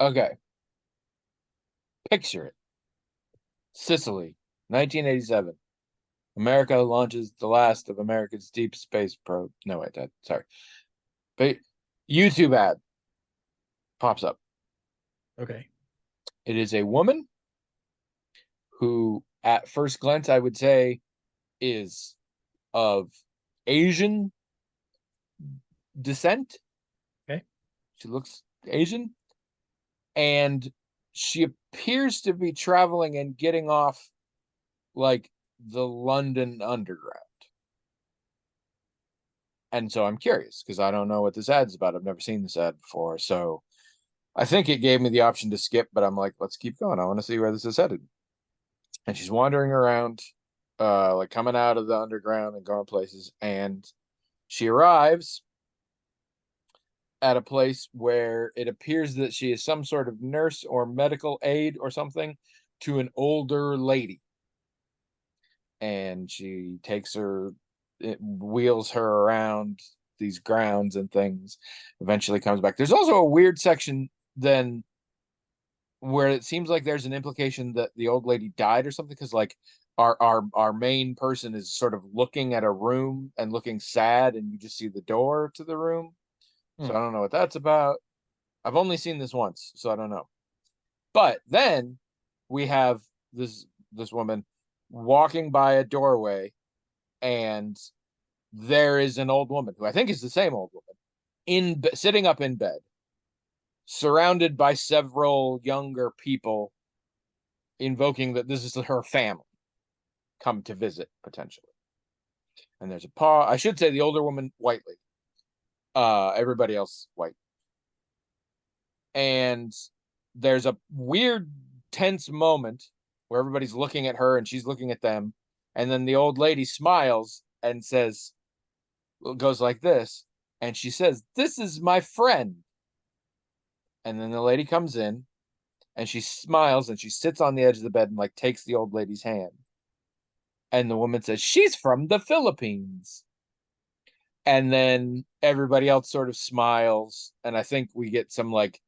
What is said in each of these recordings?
Okay, picture it. Sicily, 1987. America launches the last of America's deep space probe. No, wait, sorry. But YouTube ad pops up. Okay. It is a woman who, at first glance, I would say is of Asian descent. Okay. She looks Asian, and she appears to be traveling and getting off like the London Underground. And so I'm curious because I don't know what this ad's about. I've never seen this ad before. So I think it gave me the option to skip, but I'm like, let's keep going. I want to see where this is headed. And she's wandering around, like coming out of the underground and going places. And she arrives at a place where it appears that she is some sort of nurse or medical aide or something to an older lady. And she takes her, it wheels her around these grounds and things, eventually comes back. There's also a weird section then where it seems like there's an implication that the old lady died or something because like our main person is sort of looking at a room and looking sad and you just see the door to the room. So Hmm. I don't know what that's about. I've only seen this once, so I don't know. But then we have this woman walking by a doorway, and there is an old woman who I think is the same old woman sitting up in bed, surrounded by several younger people, invoking that this is her family come to visit potentially. And there's a paw. I should say the older woman, white lady. Everybody else white. And there's a weird tense moment where everybody's looking at her and she's looking at them, and then the old lady smiles and says, goes like this, and she says, "This is my friend." And then the lady comes in and she smiles and she sits on the edge of the bed and like takes the old lady's hand. And the woman says, "She's from the Philippines." And then everybody else sort of smiles, and I think we get some like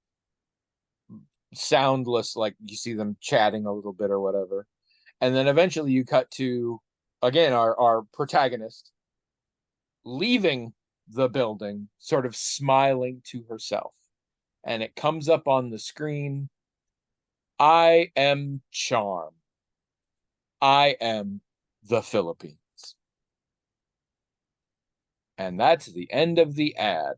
soundless, like you see them chatting a little bit or whatever. And then eventually you cut to, again, our protagonist leaving the building, sort of smiling to herself. And it comes up on the screen, "I am charm. I am the Philippines." And that's the end of the ad.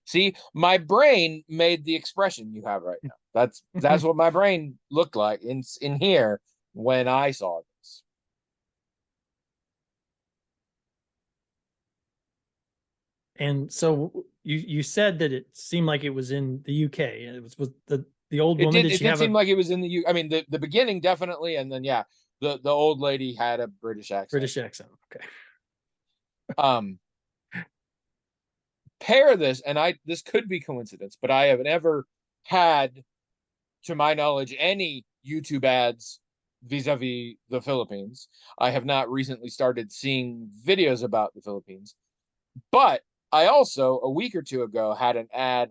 See, my brain made the expression you have right now. That's what my brain looked like in here when I saw this. And so you said that it seemed like it was in the UK. And was the old It woman, did did it she did have seem a like it was in the U. I mean, the beginning definitely, and then yeah, the old lady had a British accent. British accent? Okay. Um, pair this, and this could be coincidence, but I have never had, to my knowledge, any YouTube ads vis-a-vis the Philippines. I have not recently started seeing videos about the Philippines, but I also a week or two ago had an ad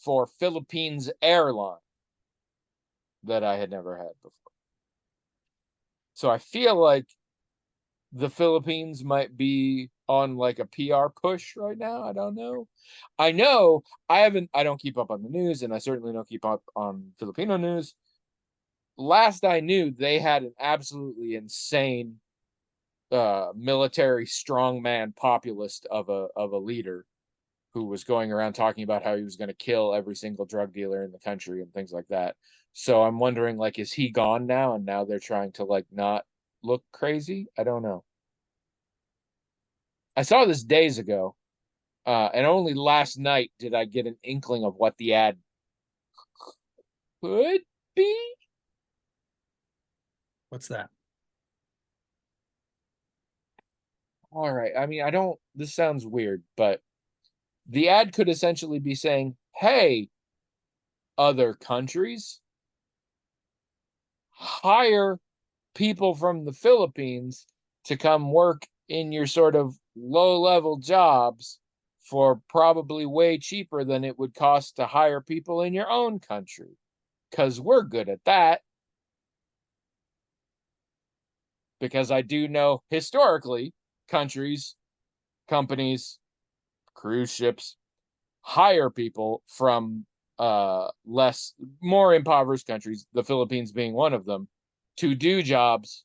for Philippines Airline that I had never had before. So I feel like the Philippines might be on like a PR push right now. I don't know. I know I don't keep up on the news, and I certainly don't keep up on Filipino news. Last I knew, they had an absolutely insane military strongman populist of a leader who was going around talking about how he was going to kill every single drug dealer in the country and things like that. So I'm wondering, like, is he gone now and now they're trying to like not look crazy? I don't know. I saw this days ago, and only last night did I get an inkling of what the ad could be. What's that? All right. I mean, I don't, this sounds weird, but the ad could essentially be saying, hey, other countries, hire people from the Philippines to come work in your sort of low level jobs for probably way cheaper than it would cost to hire people in your own country, because we're good at that. Because I do know historically, countries, companies, cruise ships hire people from more impoverished countries, the Philippines being one of them, to do jobs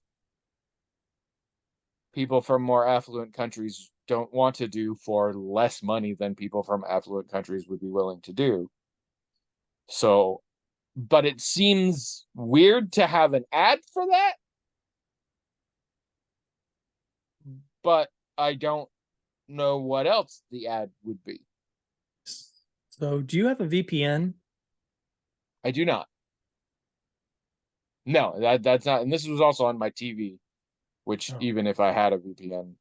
people from more affluent countries don't want to do for less money than people from affluent countries would be willing to do. So, but it seems weird to have an ad for that. But I don't know what else the ad would be. So, do you have a VPN? I do not. No, that's not. And this was also on my TV, which even if I had a VPN,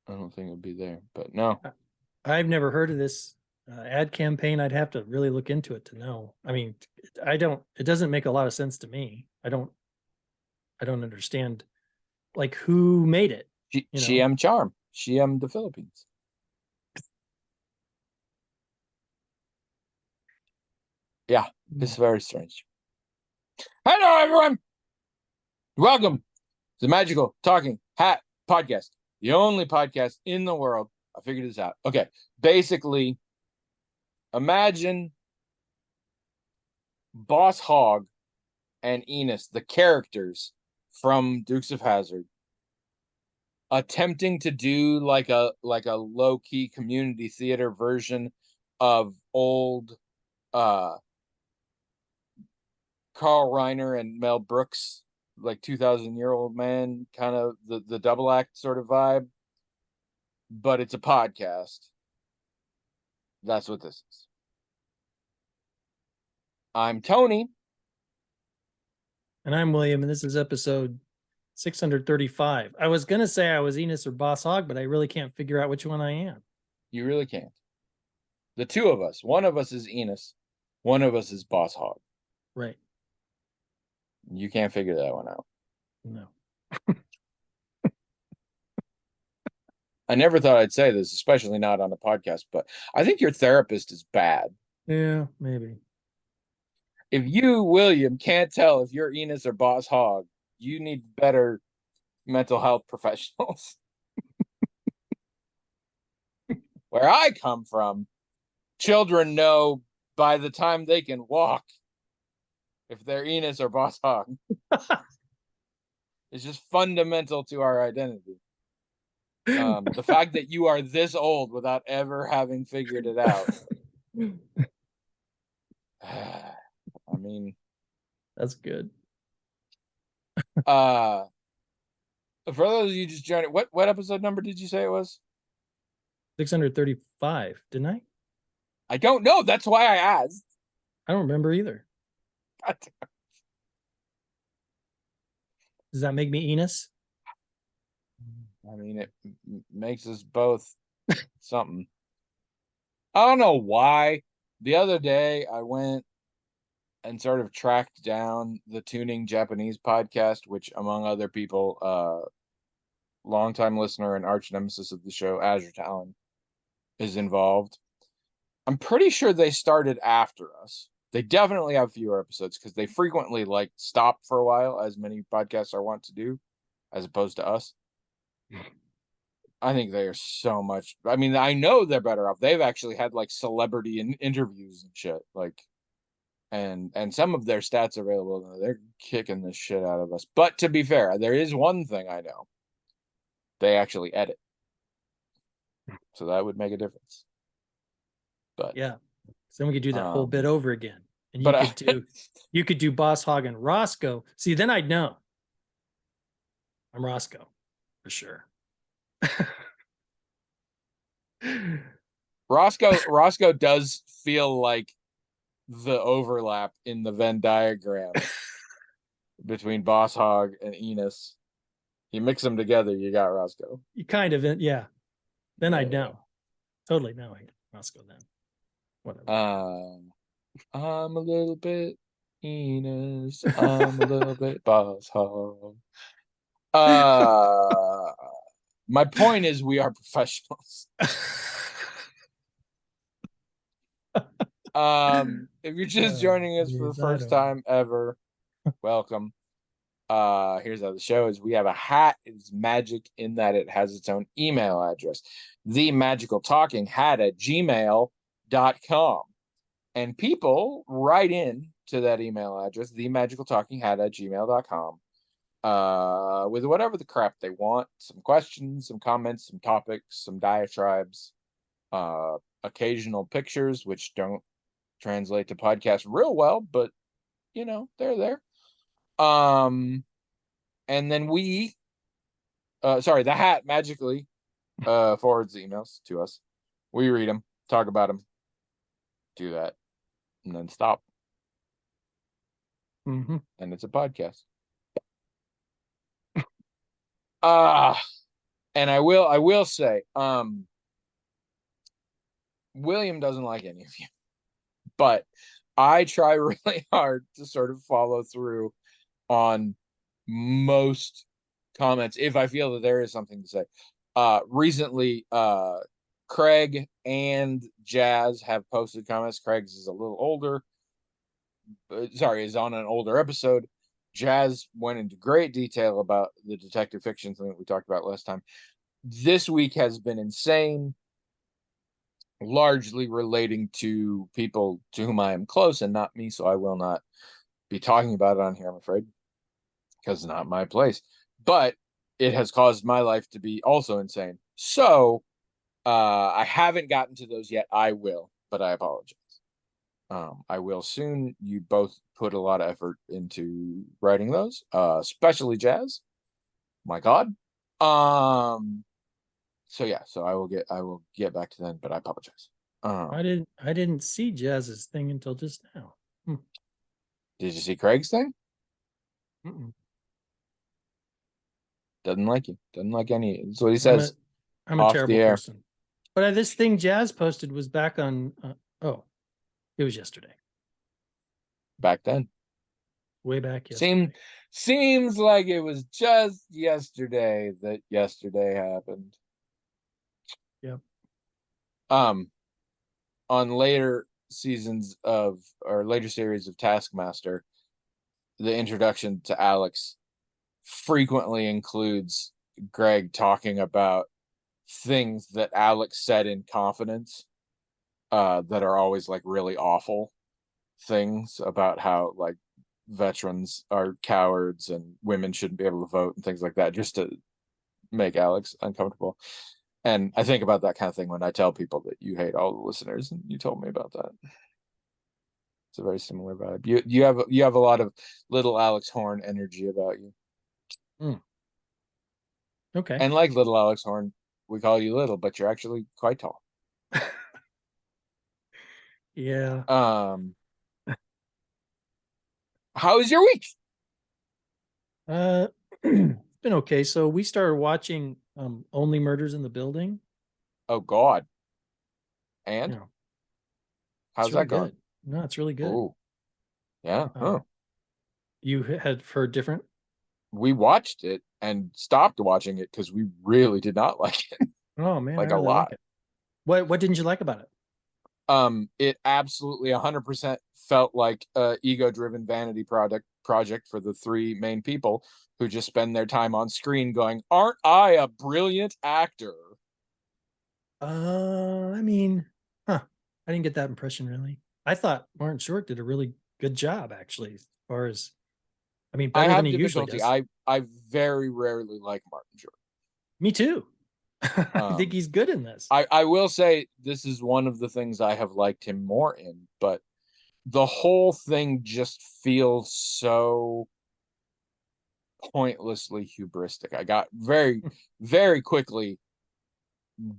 I don't think it would be there. But no, I've never heard of this ad campaign. I'd have to really look into it to know. I mean, it doesn't make a lot of sense to me. I don't understand like who made it. Siam Charm, Siam the Philippines. Yeah, it's very strange. Hello, everyone. Welcome to the Magical Talking Hat Podcast, the only podcast in the world. I figured this out. Okay, basically, imagine Boss Hogg and Enos, the characters from Dukes of Hazzard, attempting to do like a low-key community theater version of old Carl Reiner and Mel Brooks, like 2,000-year-old man, kind of the double act sort of vibe, but it's a podcast. That's what this is. I'm Tony. And I'm William, and this is episode 635. I was going to say I was Enos or Boss Hogg, but I really can't figure out which one I am. You really can't. The two of us, one of us is Enos, one of us is Boss Hogg. Right. You can't figure that one out. No. I never thought I'd say this, especially not on a podcast, but I think your therapist is bad. Yeah, maybe. If you, William, can't tell if you're Enos or Boss Hogg, you need better mental health professionals. Where I come from, children know by the time they can walk if they're Enos or Boss Hogg. It's just fundamental to our identity. The fact that you are this old without ever having figured it out. I mean, that's good. For those of you just joining, what episode number did you say it was? 635, didn't I? I don't know. That's why I asked. I don't remember either. Does that make me Enos? I mean, it makes us both something. I don't know why. The other day, I went and sort of tracked down the Tuning Japanese podcast, which, among other people, longtime listener and arch nemesis of the show, Azure Talon, is involved. I'm pretty sure they started after us. They definitely have fewer episodes because they frequently stop for a while, as many podcasts are wont to do, as opposed to us. I think they are so much. I mean, I know they're better off. They've actually had celebrity interviews and shit, and some of their stats are available. They're kicking the shit out of us. But to be fair, there is one thing I know: they actually edit, so that would make a difference. But yeah, so then we could do that whole bit over again, and you could do Boss Hogg and Roscoe. See, then I'd know. I'm Roscoe for sure. Roscoe does feel like the overlap in the Venn diagram between Boss Hogg and Enos. You mix them together, you got Roscoe. You kind of, yeah. Then I'd know. Totally know Roscoe then. Whatever. I'm a little bit Enos. I'm a little bit Boss Hogg. My point is, we are professionals. If you're just joining us for the Geez, I first don't know. time ever, welcome. Here's how the show is. We have a hat. It's magic in that it has its own email address, themagicaltalkinghat@gmail.com. And people write in to that email address, themagicaltalkinghat@gmail.com, with whatever the crap they want, some questions, some comments, some topics, some diatribes, occasional pictures, which don't translate to podcast real well, but they're there. And then the hat magically forwards the emails to us. We read them, talk about them, do that, and then stop. Mm-hmm. And it's a podcast. And I will say, William doesn't like any of you, but I try really hard to sort of follow through on most comments if I feel that there is something to say. Recently, Craig and Jazz have posted comments. Craig's is a little older. Is on an older episode. Jazz went into great detail about the detective fiction thing that we talked about last time. This week has been insane, largely relating to people to whom I am close and not me, so I will not be talking about it on here, I'm afraid, because it's not my place. But it has caused my life to be also insane. So I haven't gotten to those yet. I will, but I apologize. I will soon. You both put a lot of effort into writing those, especially Jazz. My God. So yeah, so I will get back to them, but I apologize. I didn't see Jazz's thing until just now. Did you see Craig's thing? Mm-mm. Doesn't like you. Doesn't like any. That's what he says. I'm a Off the terrible air. person. But this thing Jazz posted was back on. It was yesterday. Back then. Way back yesterday. Seems like it was just yesterday that yesterday happened. Yep. On later seasons or later series of Taskmaster, the introduction to Alex frequently includes Greg talking about things that Alex said in confidence, that are always like really awful things about how like veterans are cowards and women shouldn't be able to vote and things like that, just to make Alex uncomfortable. And I think about that kind of thing when I tell people that you hate all the listeners, and you told me about that. It's a very similar vibe. You have a lot of little Alex Horn energy about you. Okay. And like little Alex Horn, we call you little, but you're actually quite tall. Yeah. How was your week? It's been okay. So we started watching Only Murders in the Building. Oh God. And Yeah. how's Really that going? good. No, it's really good. Oh, yeah. You had heard different? We watched it and stopped watching it because we really did not like it. Oh man, Like I a really lot. like it. What didn't you like about it? It absolutely 100% felt like a ego-driven vanity project for the three main people who just spend their time on screen going, "Aren't I a brilliant actor?" I mean, I didn't get that impression really. I thought Martin Short did a really good job actually, as far as I better than have he usually difficulty. does. I very rarely like Martin Short. Me too. I think he's good in this. I will say this is one of the things I have liked him more in, but the whole thing just feels so pointlessly hubristic. I got very, very quickly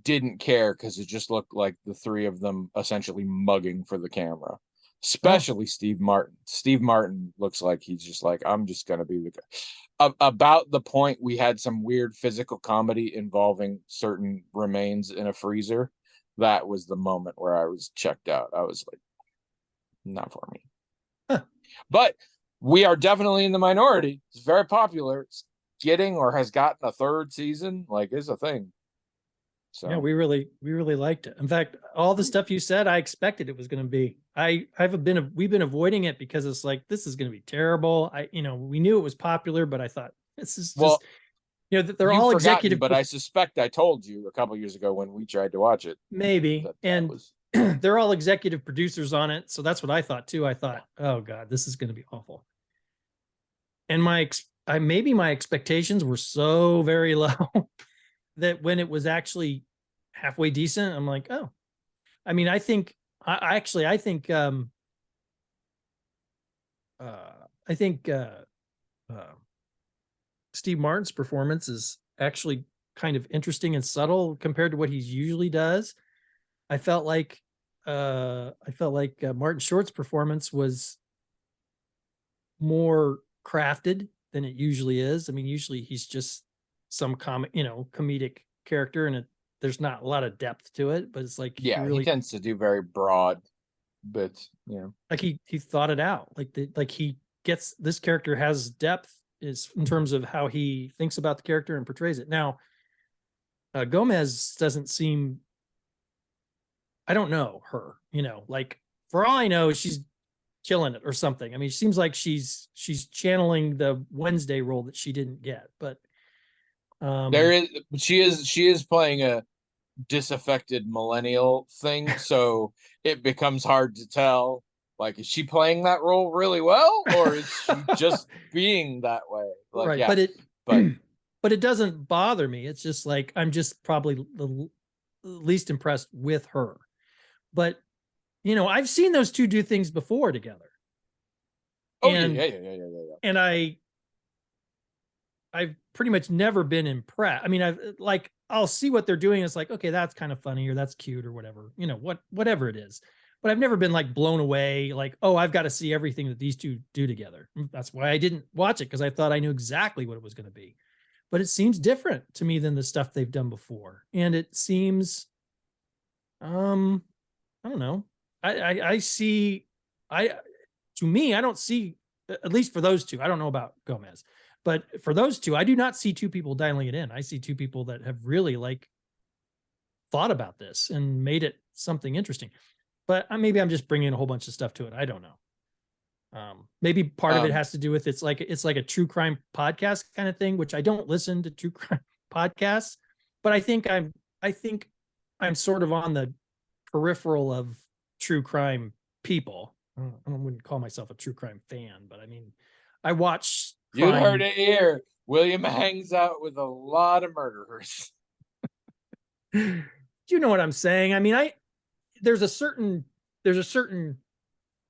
didn't care because it just looked like the three of them essentially mugging for the camera. Especially Steve Martin. Steve Martin looks like he's just like, I'm just gonna be the guy. About the point we had some weird physical comedy involving certain remains in a freezer. That was the moment where I was checked out. I was like, not for me. But we are definitely in the minority. It's very popular. It's getting or has gotten a third season. Like, is a thing. So Yeah, we really liked it. In fact, all the stuff you said, I expected it was going to be. We've been avoiding it because it's like this is going to be terrible. We knew it was popular, but I thought this is well, just, they're you've all forgotten, executive, but I suspect I told you a couple years ago when we tried to watch it maybe, that and was they're all executive producers on it. So that's what I thought too. I thought, oh God, this is going to be awful. And maybe my expectations were so very low that when it was actually halfway decent, I'm like, oh, I mean, I think I think uh, Steve Martin's performance is actually kind of interesting and subtle compared to what he usually does. I felt like Martin Short's performance was more crafted than it usually is. I mean, usually he's just some comedic character, and there's not a lot of depth to it. But it's like he tends to do very broad bits, like he thought it out. Like he gets this character has depth is in terms of how he thinks about the character and portrays it. Now, Gomez doesn't seem. I don't know her. Like for all I know, she's killing it or something. I mean, it seems like she's channeling the Wednesday role that she didn't get. But there is she is playing a disaffected millennial thing, so it becomes hard to tell, like, is she playing that role really well, or is she just being that way? Like, right, yeah, but but it doesn't bother me. It's just like I'm just probably the least impressed with her. But I've seen those two do things before together. oh And yeah. and I've pretty much never been impressed. I mean, I'll see what they're doing. It's like, okay, that's kind of funny or that's cute or whatever, whatever it is. But I've never been like blown away, like, oh, I've got to see everything that these two do together. That's why I didn't watch it, because I thought I knew exactly what it was going to be. But it seems different to me than the stuff they've done before. And it seems, I don't know. I see, to me, I don't see, at least for those two, I don't know about Gomez, but for those two, I do not see two people dialing it in. I see two people that have really thought about this and made it something interesting. But maybe I'm just bringing a whole bunch of stuff to it. I don't know. Maybe part of it has to do with it's like a true crime podcast kind of thing, which I don't listen to true crime podcasts, but I think I'm sort of on the peripheral of true crime people. I wouldn't call myself a true crime fan, but I mean, I watch You crime. heard it here. William hangs out with a lot of murderers. Do you know what I'm saying? I mean, there's a certain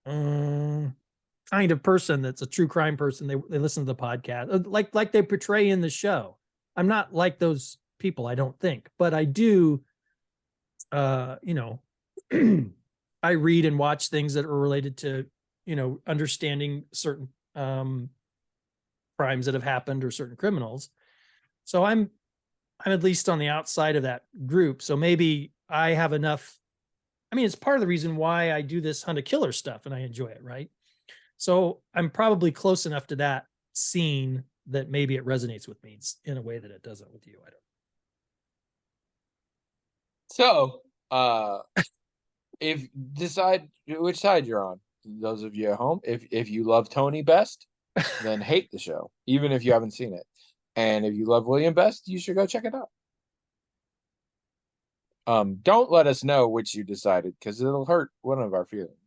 kind of person that's a true crime person. They listen to the podcast, like they portray in the show. I'm not like those people, I don't think, but I do. I read and watch things that are related to, understanding certain crimes that have happened or certain criminals. So I'm at least on the outside of that group. So maybe I have enough. I mean, it's part of the reason why I do this Hunt a Killer stuff and I enjoy it, right? So I'm probably close enough to that scene that maybe it resonates with me in a way that it doesn't with you. I don't. So, if decide which side you're on. Those of you at home, if you love Tony Best, then hate the show, even if you haven't seen it. And if you love William Best, you should go check it out. Don't let us know which you decided, because it'll hurt one of our feelings.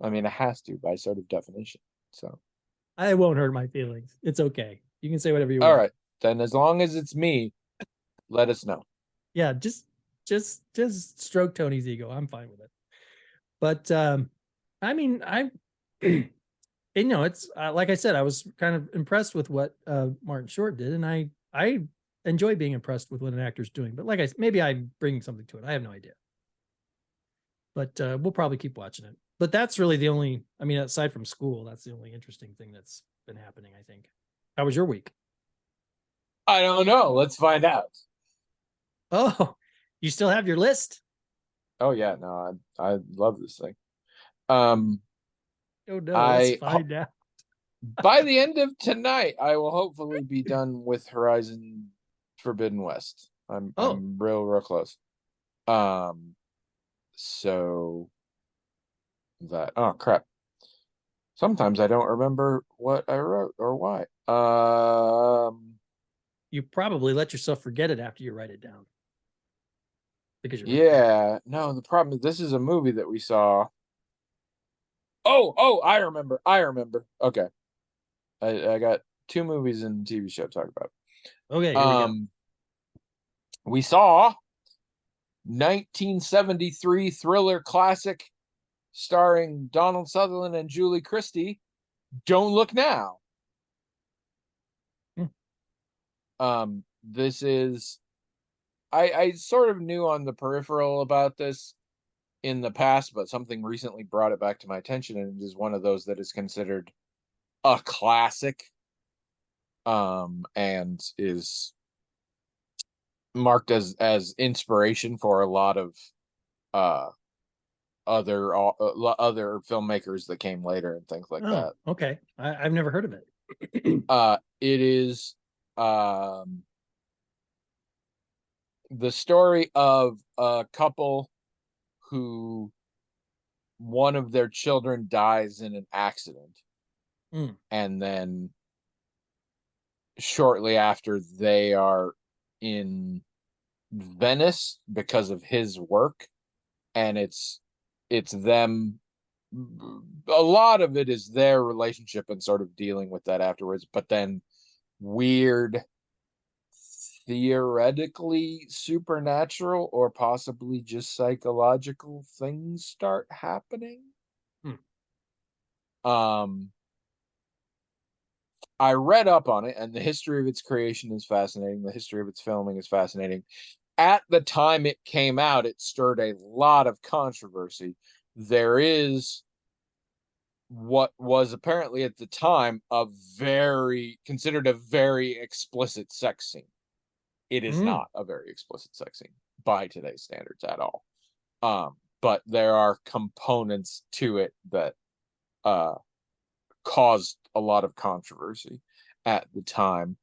I mean, it has to by sort of definition. So I won't hurt my feelings. It's okay. You can say whatever you all want. right, then as long as it's me, let us know. Yeah, just stroke Tony's ego. I'm fine with it. But I mean, it's like I said, I was kind of impressed with what Martin Short did, and I enjoy being impressed with what an actor's doing. But like maybe I'm bringing something to it. I have no idea. But we'll probably keep watching it. But that's really the only. I mean, aside from school, that's the only interesting thing that's been happening, I think. How was your week? I don't know. Let's find out. Oh, you still have your list? Oh yeah, no, I love this thing. Oh no, let's find out. By the end of tonight, I will hopefully be done with Horizon Forbidden West. Oh. I'm real close. So that, oh crap. Sometimes I don't remember what I wrote or why. You probably let yourself forget it after you write it down. Because you're Yeah, no, the problem is this is a movie that we saw. Oh, I remember. Okay. I got two movies and TV show to talk about. okay, here we go. We saw 1973 thriller classic starring Donald Sutherland and Julie Christie, Don't Look Now. This is I sort of knew on the peripheral about this in the past, but something recently brought it back to my attention, and it is one of those that is considered a classic, and is marked as inspiration for a lot of uh other filmmakers that came later and things like Oh, that. okay. I've never heard of it. It is the story of a couple who one of their children dies in an accident, Mm. and then shortly after they are in Venice because of his work, and it's them, a lot of it is their relationship and sort of dealing with that afterwards, but then weird, theoretically supernatural or possibly just psychological things start happening. Hmm. I read up on it, and the history of its creation is fascinating. The history of its filming is fascinating. At the time it came out, it stirred a lot of controversy. There is what was apparently at the time a very considered a very explicit sex scene. It is Mm. not a very explicit sex scene by today's standards at all. But there are components to it that caused a lot of controversy at the time.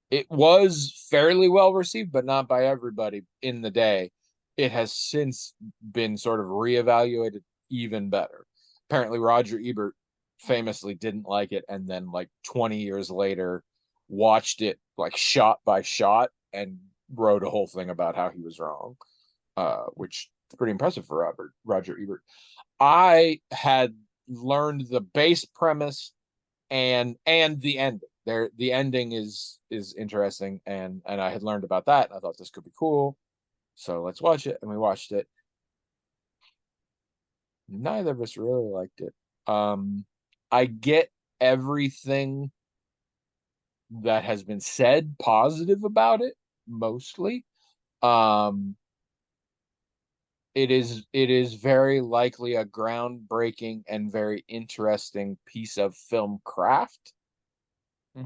It was fairly well received, but not by everybody in the day. It has since been sort of reevaluated even better. Apparently, Roger Ebert famously didn't like it, and then like 20 years later, watched it like shot by shot and wrote a whole thing about how he was wrong, which is pretty impressive for Roger Ebert. I had learned the base premise and the ending. The ending is interesting, and I had learned about that, and I thought this could be cool. So let's watch it, and we watched it. Neither of us really liked it. I get everything that has been said positive about it, mostly. Um, it is very likely a groundbreaking and very interesting piece of film craft. Hmm.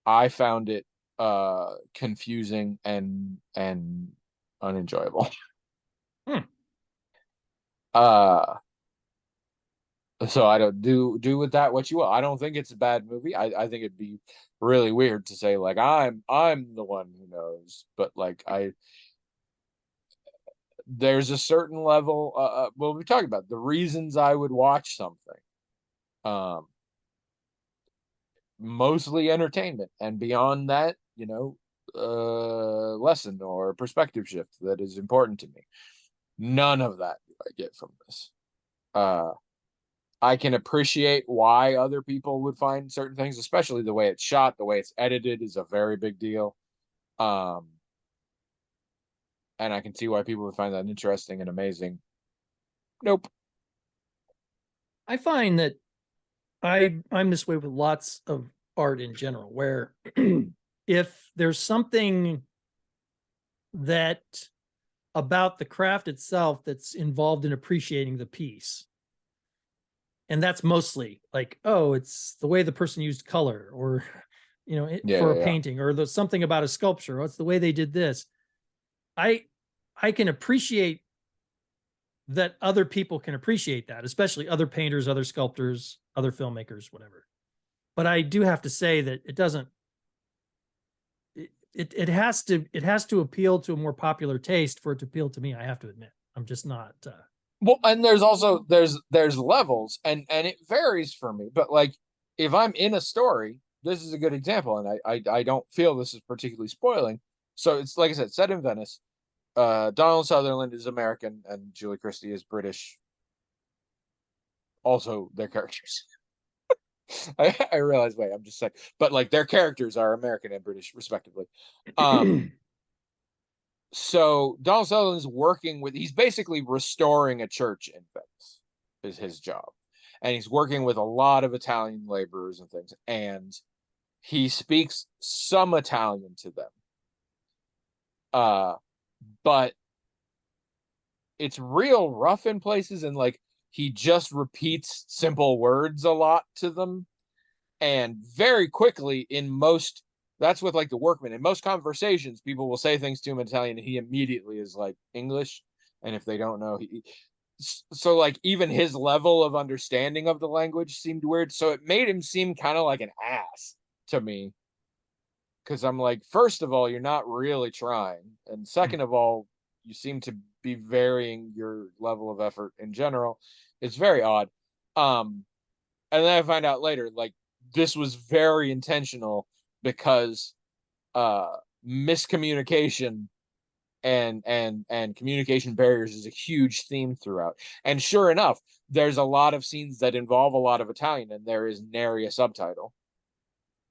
I found it confusing and unenjoyable. Hmm. Uh so I don't do with that what you will. I don't think it's a bad movie. I think it'd be really weird to say like I'm the one who knows, but like I there's a certain level, well, we talked about the reasons I would watch something. Um Mostly entertainment, and beyond that, lesson or perspective shift that is important to me. None of that do I get from this. uh I can appreciate why other people would find certain things, especially the way it's shot, the way it's edited is a very big deal. um and I can see why people would find that interesting and amazing. Nope. I find that I'm this way with lots of art in general, where if there's something that about the craft itself that's involved in appreciating the piece, and that's mostly like, oh, it's the way the person used color, or Yeah, for a yeah, yeah. painting, or there's something about a sculpture, or it's the way they did this. I can appreciate that other people can appreciate that, especially other painters, other sculptors, other filmmakers, whatever. But I do have to say that it doesn't it has to appeal to a more popular taste for it to appeal to me. I have to admit, I'm just not. Well, and there's also there's levels, and it varies for me. But like, if I'm in a story, this is a good example, and I don't feel this is particularly spoiling. So it's like I said, set in Venice. Donald Sutherland is American, and Julie Christie is British. Also, their characters. I realize, wait, I'm just saying, but like their characters are American and British, respectively. So Donald Sutherland's working with, he's basically restoring a church in Venice, is his job. And he's working with a lot of Italian laborers and things. And he speaks some Italian to them. But it's real rough in places, and like he just repeats simple words a lot to them. And very quickly, in most, that's with like the workmen, in most conversations, people will say things to him in Italian and he immediately is like English. And if they don't know, so like even his level of understanding of the language seemed weird. So it made him seem kind of like an ass to me, because I'm like, first of all, you're not really trying, and second of all, you seem to be varying your level of effort in general. It's very odd. And then I find out later, like, this was very intentional, because miscommunication and communication barriers is a huge theme throughout. And sure enough, there's a lot of scenes that involve a lot of Italian, and there is nary a subtitle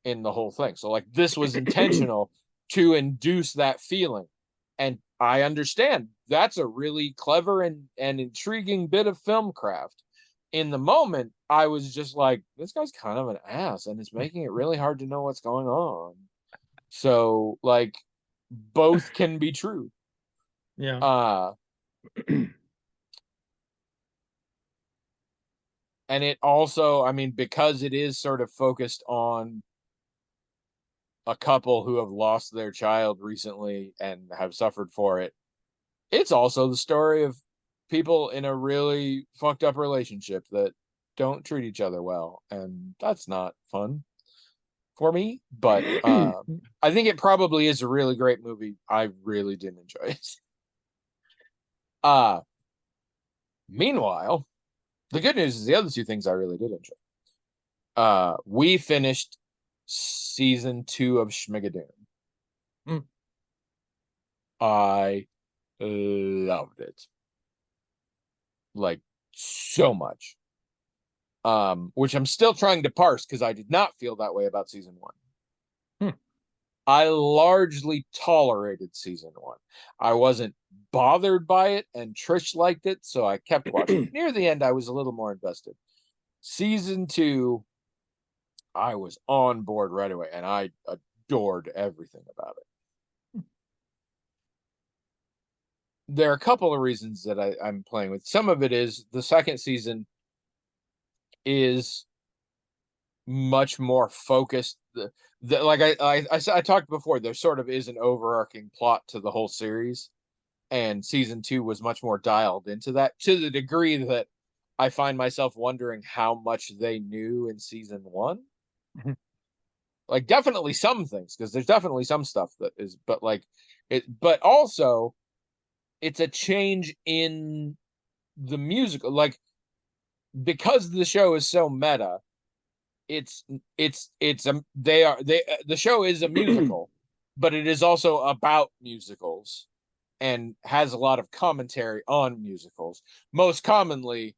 in the whole thing. So like, this was intentional to induce that feeling. And I understand that's a really clever and intriguing bit of film craft. In the moment, I was just like, this guy's kind of an ass, and it's making it really hard to know what's going on. So like, both can be true. Yeah. And it also, I mean, because it is sort of focused on a couple who have lost their child recently and have suffered for it, it's also the story of people in a really fucked up relationship that don't treat each other well, and that's not fun for me. But I think it probably is a really great movie. I really did enjoy it. Meanwhile, the good news is the other two things I really did enjoy. We finished season 2 of Schmigadoon. Mm. I loved it, like, so much. Which I'm still trying to parse, because I did not feel that way about season 1. I largely tolerated season 1. I wasn't bothered by it, and Trish liked it, so I kept watching. Near the end, I was a little more invested. Season 2, I was on board right away, and I adored everything about it. There are a couple of reasons that I'm playing with. Some of it is the second season is much more focused. Like I talked before, there sort of is an overarching plot to the whole series, and season 2 was much more dialed into that, to the degree that I find myself wondering how much they knew in season 1. Like, definitely some things, because there's definitely some stuff that is, but like it, but also it's a change in the musical, like, because the show is so meta. The show is a musical, but it is also about musicals and has a lot of commentary on musicals, most commonly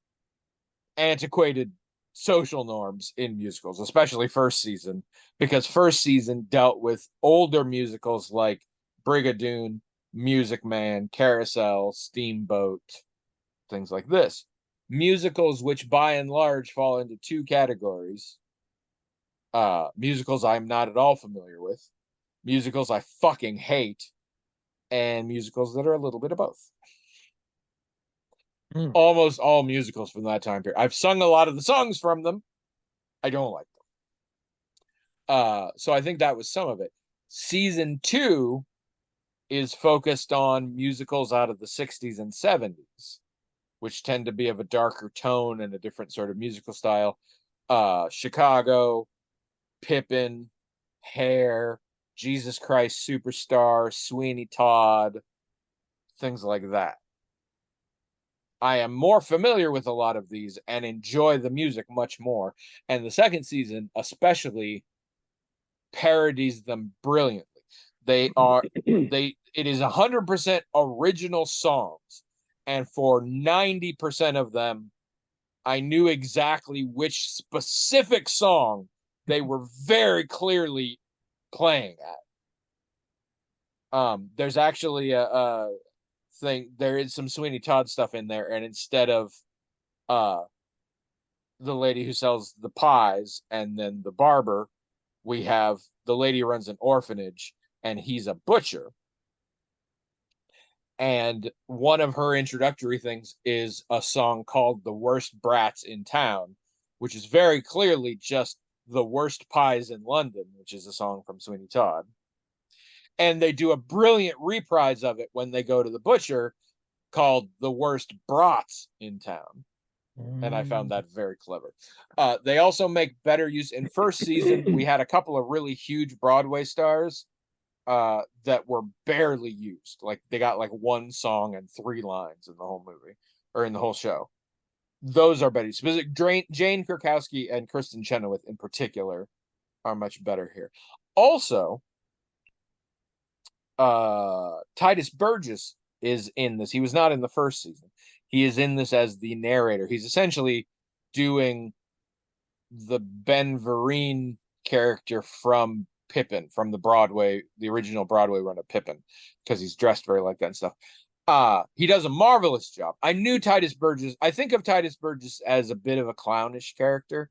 antiquated social norms in musicals, especially first season, because first season dealt with older musicals like Brigadoon, Music Man, Carousel, Steamboat, things like this. Musicals which by and large fall into two categories: musicals I'm not at all familiar with, musicals I fucking hate, and musicals that are a little bit of both. Almost all musicals from that time period. I've sung a lot of the songs from them. I don't like them. So I think that was some of it. Season 2 is focused on musicals out of the 60s and 70s, which tend to be of a darker tone and a different sort of musical style. Chicago, Pippin, Hair, Jesus Christ Superstar, Sweeney Todd, things like that. I am more familiar with a lot of these and enjoy the music much more. And the second season, especially, parodies them brilliantly. They are it is 100% original songs, and for 90% of them, I knew exactly which specific song they were very clearly playing at. There's actually a thing. There is some Sweeney Todd stuff in there, and instead of uh the lady who sells the pies and then the barber, we have the lady who runs an orphanage, and he's a butcher. And one of her introductory things is a song called "The Worst Brats in Town," which is very clearly just "The Worst Pies in London," which is a song from Sweeney Todd. And they do a brilliant reprise of it when they go to the butcher, called "The Worst Brats in Town." And I found that very clever. They also make better use. In first season, we had a couple of really huge Broadway stars that were barely used. Like they got like one song and 3 lines in the whole movie or in the whole show. Those are better. Specific Jane Krakowski and Kristen Chenoweth in particular are much better here. Also, Titus Burgess is in this. He was not in the first season. He is in this as the narrator. He's essentially doing the Ben Vereen character from Pippin, from the original Broadway run of Pippin, because he's dressed very like that and stuff. He does a marvelous job. I knew Titus Burgess. I think of Titus Burgess as a bit of a clownish character.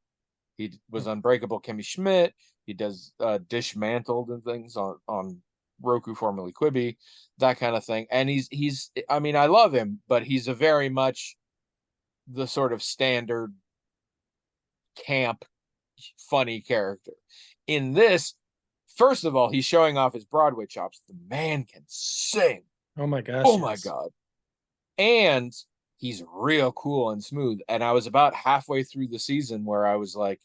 He was Unbreakable Kimmy Schmidt. He does Dismantled and things on Roku, formerly Quibi, that kind of thing. And he's I mean, I love him, but he's a very much the sort of standard camp funny character. In this, first of all, he's showing off his Broadway chops. The man can sing. Oh my gosh. Oh my God. And he's real cool and smooth. And I was about halfway through the season where I was like,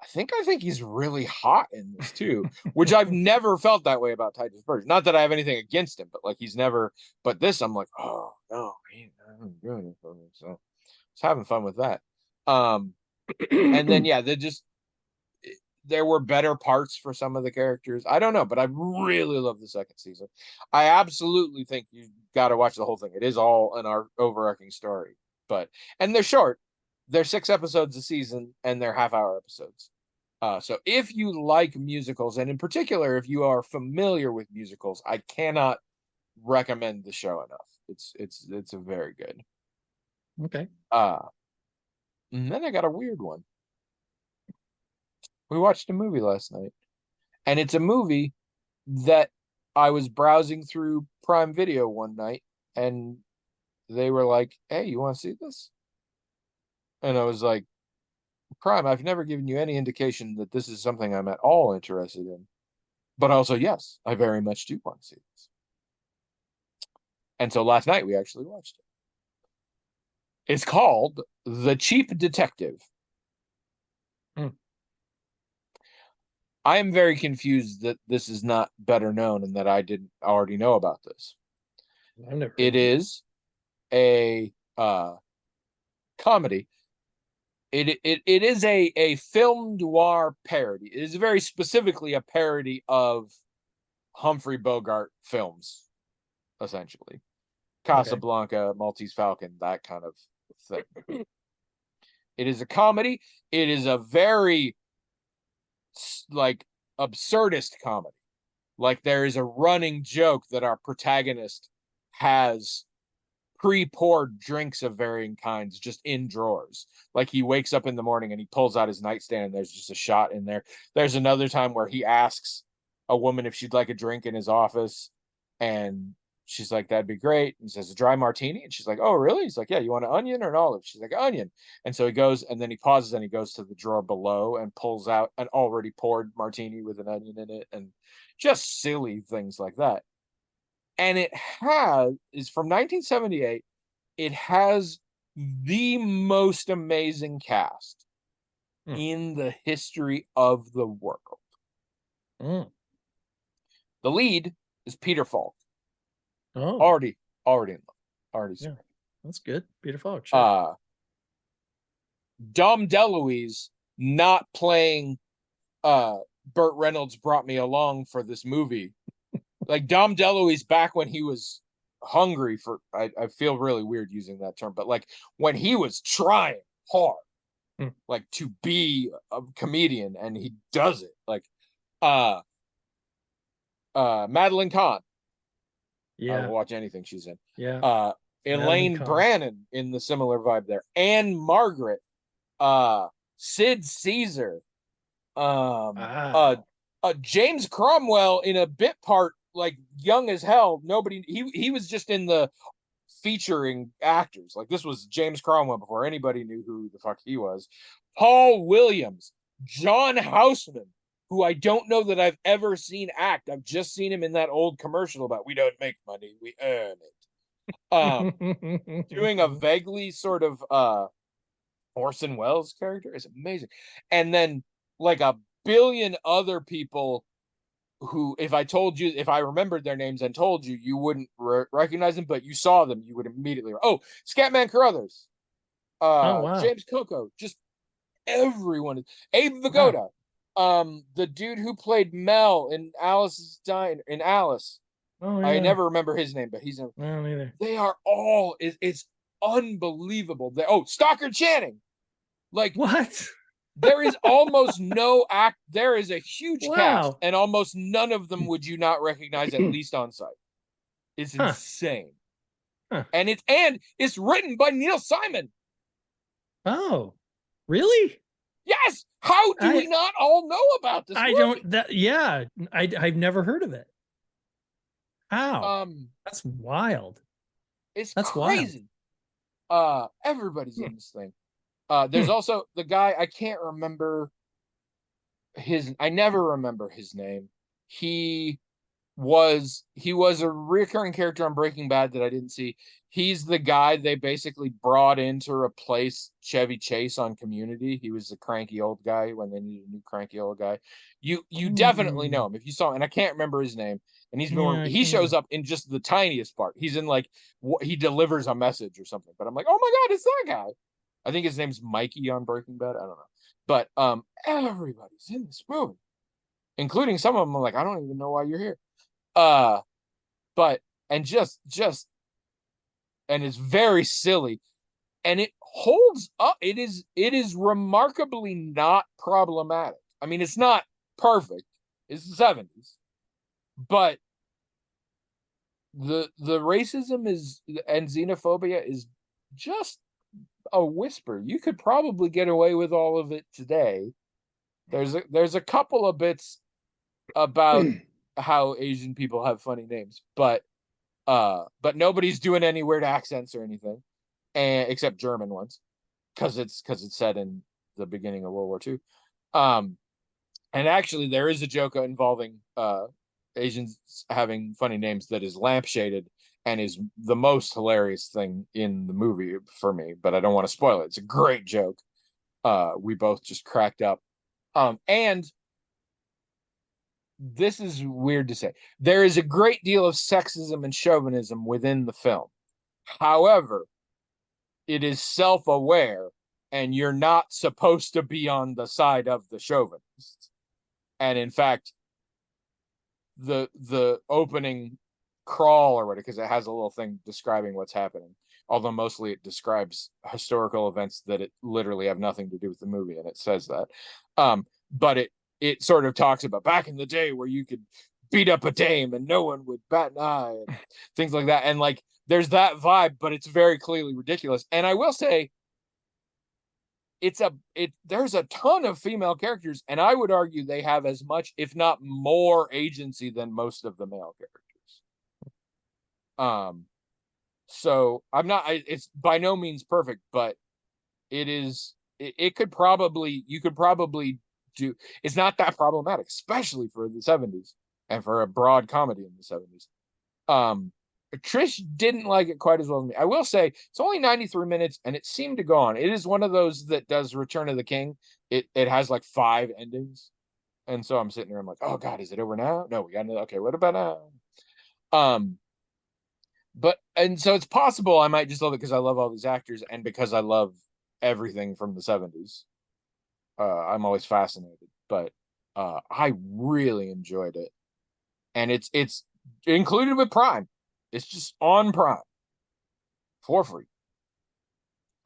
I think he's really hot in this too, which I've never felt that way about Titus Burgess. Not that I have anything against him, but like he's never. But this, I'm like, oh no, he isn't doing it for me. So I was having fun with that. And then yeah, there were better parts for some of the characters. I don't know, but I really love the second season. I absolutely think you got to watch the whole thing. It is all an overarching story, and they're short. They're 6 episodes a season, and they're half-hour episodes. So if you like musicals, and in particular, if you are familiar with musicals, I cannot recommend the show enough. It's a very good. Okay. And then I got a weird one. We watched a movie last night, and it's a movie that I was browsing through Prime Video one night, and they were like, "Hey, you want to see this?" And I was like, "Prime, I've never given you any indication that this is something I'm at all interested in. But also, yes, I very much do want to see this." And so last night we actually watched it. It's called The Cheap Detective. I am very confused that this is not better known and that I didn't already know about this. I've never. It is a comedy. It is a film noir parody. It is very specifically a parody of Humphrey Bogart films, essentially. Casablanca, Maltese Falcon, that kind of thing. It is a comedy. It is a very like absurdist comedy. Like there is a running joke that our protagonist has pre-poured drinks of varying kinds just in drawers. Like he wakes up in the morning and he pulls out his nightstand and there's just a shot in there. There's another time where he asks a woman if she'd like a drink in his office, and she's like, "That'd be great." And he says, "A dry martini." And she's like, "Oh, really?" He's like, "Yeah, you want an onion or an olive?" She's like, "Onion." And so he goes, and then he pauses and he goes to the drawer below and pulls out an already poured martini with an onion in it, and just silly things like that. And is from 1978. It has the most amazing cast in the history of the world. The lead is Peter Falk. Oh, Already in love. Already. yeah, that's good. Peter Falk, sure. Dom DeLuise not playing Burt Reynolds brought me along for this movie. Like Dom DeLuise back when he was hungry for, I feel really weird using that term, but like when he was trying hard, like to be a comedian, and he does it. Like Madeline Kahn. I will watch anything she's in. Yeah. Elaine Brannon in the similar vibe there. Anne Margaret, Sid Caesar, James Cromwell in a bit part, like young as hell. He was just in the featuring actors. Like this was James Cromwell before anybody knew who the fuck he was. Paul Williams, John Houseman, who I don't know that I've ever seen act. I've just seen him in that old commercial about we don't make money, we earn it. Doing a vaguely sort of Orson Welles character is amazing. And then like a billion other people who, if I remembered their names and told you, you wouldn't recognize them, but you saw them, you would immediately. Oh, Scatman Carruthers, wow. James Coco, just everyone. Abe Vigoda, the dude who played Mel in Alice's Diner in Alice. Oh, yeah. I never remember his name, but he's in. I don't either. They are all. It's unbelievable. Stockard Channing, like what? There is almost no act. There is a huge cast, Wow. and almost none of them would you not recognize at least on sight. It's insane. And it's written by Neil Simon. Oh, really? Yes. How do we not all know about this movie? I've never heard of it. How? That's wild. That's crazy. Wild. Everybody's in this thing. There's also the guy, I can't remember I never remember his name. He was a recurring character on Breaking Bad that I didn't see. He's the guy they basically brought in to replace Chevy Chase on Community. He was the cranky old guy when they needed a new cranky old guy. You definitely know him if you saw him, and I can't remember his name. And he shows up in just the tiniest part. He's in like he delivers a message or something. But I'm like, oh my god, it's that guy. I think his name's Mikey on Breaking Bad. I don't know. But everybody's in this movie, including some of them. I'm like, I don't even know why you're here. But and it's very silly, and it holds up. It is remarkably not problematic. I mean, it's not perfect. It's the 70s, but the racism and xenophobia is just a whisper. You could probably get away with all of it today. There's a couple of bits about how Asian people have funny names, but nobody's doing any weird accents or anything, except German ones, because it's set in the beginning of World War II. And actually, there is a joke involving Asians having funny names that is lampshaded and is the most hilarious thing in the movie for me, but I don't want to spoil it. It's a great joke. We both just cracked up. And this is weird to say. There is a great deal of sexism and chauvinism within the film. However, it is self-aware, and you're not supposed to be on the side of the chauvinists. And in fact, the opening crawl or whatever, because it has a little thing describing what's happening, although mostly it describes historical events that it literally have nothing to do with the movie, and it says that. But it sort of talks about back in the day where you could beat up a dame and no one would bat an eye and things like that. And like there's that vibe, but it's very clearly ridiculous. And I will say there's a ton of female characters, and I would argue they have as much, if not more, agency than most of the male characters. So it's by no means perfect, but you could probably do, it's not that problematic, especially for the 70s and for a broad comedy in the 70s. Trish didn't like it quite as well as me. I will say it's only 93 minutes and it seemed to go on. It is one of those that does Return of the King. It has like 5 endings. And so I'm sitting there, I'm like, oh God, is it over now? No, we got another. Okay, what about now? But and so it's possible I might just love it because I love all these actors and because I love everything from the 70s. I'm always fascinated, but I really enjoyed it. And it's included with Prime. It's just on Prime for free.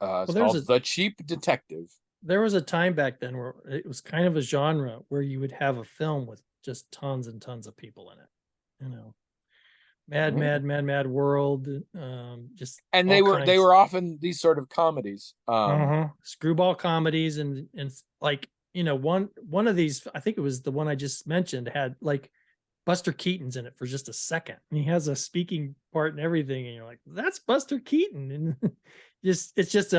It's Well, there's a called The Cheap Detective. there was a time back then where it was kind of a genre where you would have a film with just tons and tons of people in it. You know, mad, Yeah. mad world. Just And all they kinds. were often these sort of comedies. Screwball comedies and like, you know, one of these, I think it was the one I just mentioned, had like Buster Keaton's in it for just a second. And he has a speaking part and everything, and you're like, that's Buster Keaton. And just it's just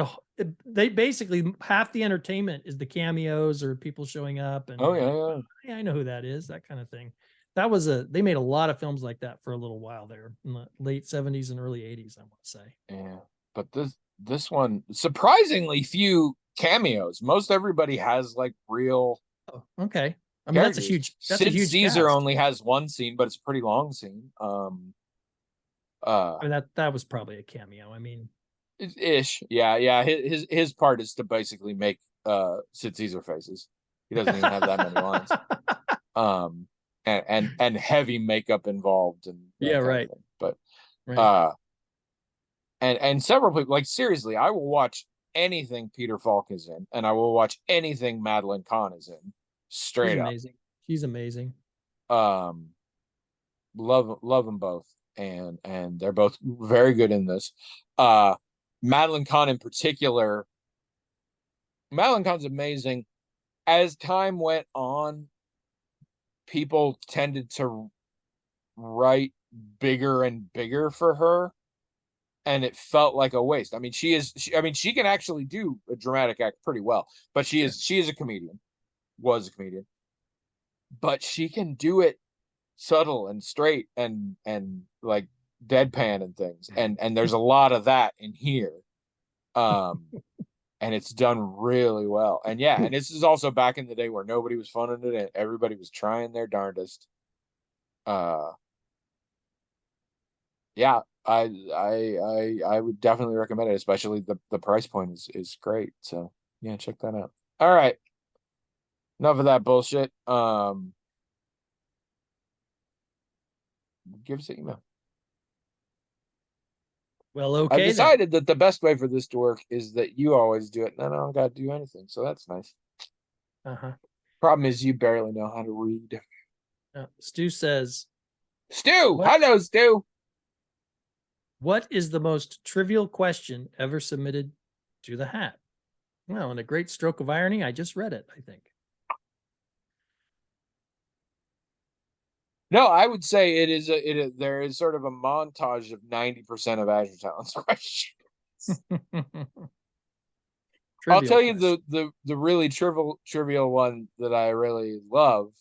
they basically half the entertainment is the cameos or people showing up and Oh you're like, yeah, oh, yeah, I know who that is, that kind of thing. That was they made a lot of films like that for a little while there in the late 70s and early 80s, I want to say. yeah. But this one surprisingly few cameos. Most everybody has like real Oh, okay. I mean, characters. that's a Sid huge Caesar cast. only has one scene, but it's a pretty long scene. I mean, that was probably a cameo. I mean, Ish. Yeah, yeah. His part is to basically make Sid Caesar faces. He doesn't even have that many lines. Um and heavy makeup involved and yeah, that kind of right, thing. But right. uh and several people, like seriously, I will watch anything Peter Falk is in, and I will watch anything Madeline Kahn is in, She's straight up. amazing. She's amazing. Um love them both, and they're both very good in this. Uh Madeline Kahn in particular, Madeline Kahn's amazing. As time went on, people tended to write bigger and bigger for her, and it felt like a waste. I mean, I mean, she can actually do a dramatic act pretty well, but Sure. she is a comedian, was a comedian, but she can do it subtle and straight and like deadpan and things. And there's a lot of that in here. Um and it's done really well. And yeah, and this is also back in the day where nobody was funding it and everybody was trying their darndest. Uh yeah, I would definitely recommend it, especially the price point is great. So yeah, check that out. All right. Enough of that bullshit. Give us an email. Well, I've okay then. decided that the best way for this to work is that you always do it, and I don't got to do anything. So that's nice. Uh-huh. Problem is, you barely know how to read. Stu says, Stu, "What hello, Stu. what is the most trivial question ever submitted to the hat?" Well, in a great stroke of irony, I just read it, I think. No, I would say there is sort of a montage of 90% of Azure Talent's questions. I'll Trivial tell you question. the really trivial one that I really love,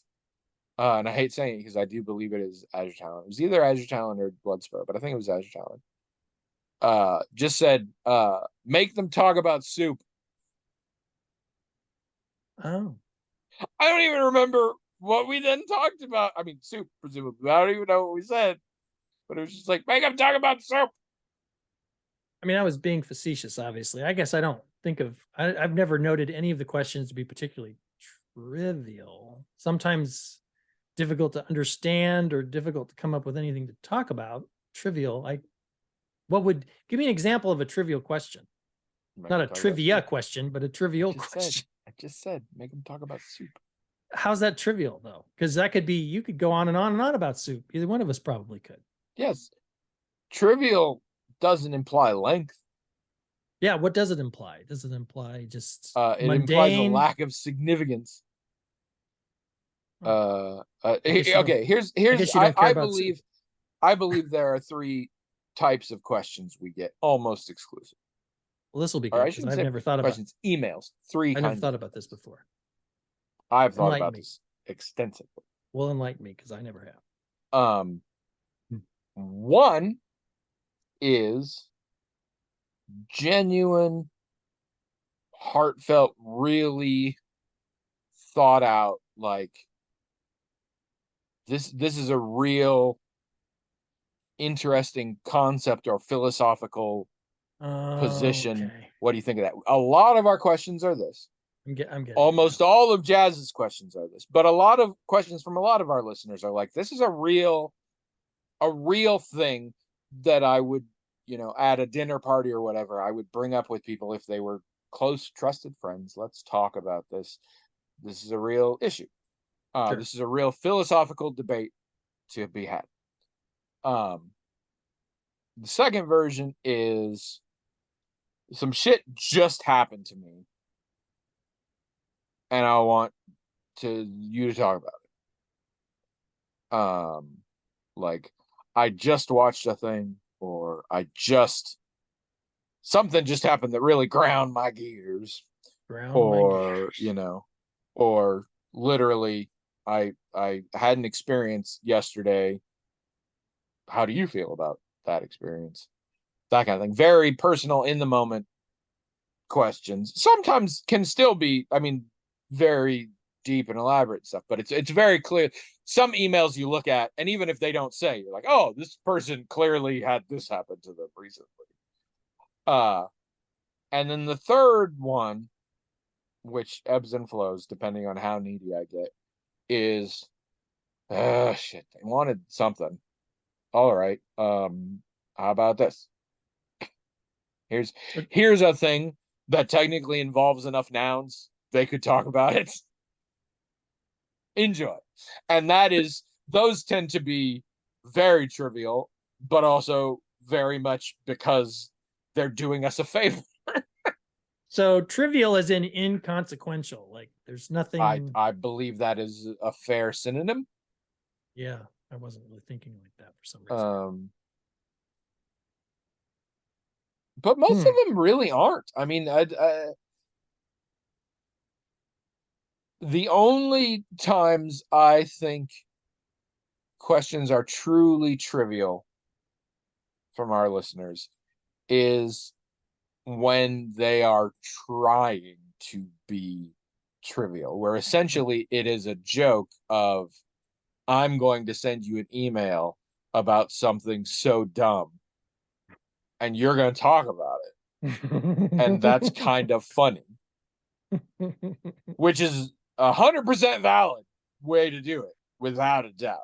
and I hate saying it because I do believe it is Azure Talent. It was either Azure Talent or Bloodspur, but I think it was Azure Talent. Just said, make them talk about soup. Oh, I don't even remember what we then talked about. I mean, soup, presumably. I don't even know what we said, but it was just like, make them talk about soup. I mean, I was being facetious, obviously. I guess I don't think of, I've never noted any of the questions to be particularly trivial. Sometimes difficult to understand or difficult to come up with anything to talk about. Trivial. What would give me an example of a trivial question? Make Not them a talk about trivia soup. question, but a trivial question. I just said, make them talk about soup. How's that trivial though? Because that could be, you could go on and on about soup. Either one of us probably could. Yes, trivial doesn't imply length. Yeah. What does it imply? Does it imply just It implies a mundane? lack of significance. Oh, I guess you don't. Okay. I guess you don't care about soup. I believe there are three types of questions we get almost exclusive. Well, this will be Or good I because shouldn't say I've emails. Three never kinds thought of about this emails. before. I've thought Enlighten about me. this extensively. Well, enlighten me because I never have. Um, One is genuine, heartfelt, really thought out, like this is a real interesting concept or philosophical position. Okay. What do you think of that? A lot of our questions are this. I'm getting Almost all of Jazz's questions are this, but a lot of questions from a lot of our listeners are like, this is a real thing that I would, at a dinner party or whatever, I would bring up with people if they were close, trusted friends. Let's talk about this. This is a real issue. Sure. This is a real philosophical debate to be had. The second version is some shit just happened to me, and I want you to talk about it. Like, I just watched a thing, or something just happened that really ground my gears, or literally I had an experience yesterday. How do you feel about that experience? That kind of thing. Very personal, in the moment questions. Sometimes can still be, very deep and elaborate stuff, but it's very clear. Some emails you look at, and even if they don't say, you're like, oh, this person clearly had this happen to them recently. And then the third one, which ebbs and flows depending on how needy I get, is shit, they wanted something. All right. How about this? Here's a thing that technically involves enough nouns they could talk about it. Enjoy. And that is, those tend to be very trivial, but also very much because they're doing us a favor. So trivial as in inconsequential. Like there's nothing. I believe that is a fair synonym. Yeah, I wasn't really thinking like that for some reason. But most of them really aren't. I mean, the only times I think questions are truly trivial from our listeners is when they are trying to be trivial, where essentially it is a joke of, I'm going to send you an email about something so dumb, and you're going to talk about it. And that's kind of funny, which is 100% valid way to do it, without a doubt.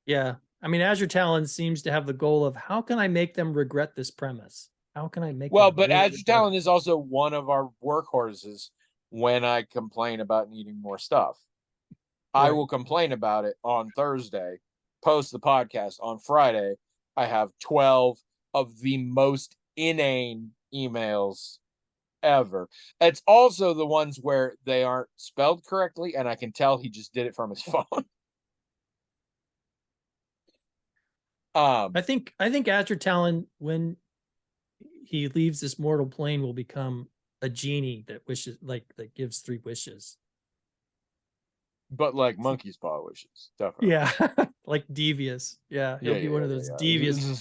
Yeah. I mean, Azure Talon seems to have the goal of, how can I make them regret this premise? How can I make but Azure Talon is also one of our workhorses when I complain about needing more stuff. Right. I will complain about it on Thursday, post the podcast on Friday. I have 12 of the most inane emails ever. It's also the ones where they aren't spelled correctly, and I can tell he just did it from his phone. I think Azure Talon, when he leaves this mortal plane, will become a genie that wishes, like, that gives 3 wishes. But like monkey's paw wishes, definitely. Yeah, like devious. Yeah, he'll be one of those devious. This is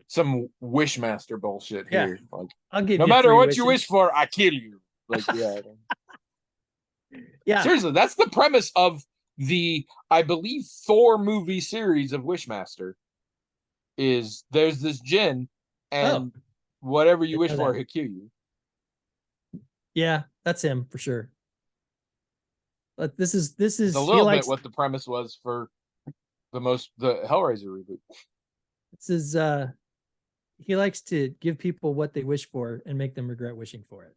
some wishmaster bullshit here. Like, I'll give no you matter 3 what wishes. you wish for, I kill you. Like, yeah. Yeah. Seriously, that's the premise of the, I believe, 4 movie series of Wishmaster. Is there's this djinn, and whatever you wish for, he'll kill you. Yeah, that's him for sure. But this is it's a little bit what the premise was for the Hellraiser reboot. This is he likes to give people what they wish for and make them regret wishing for it.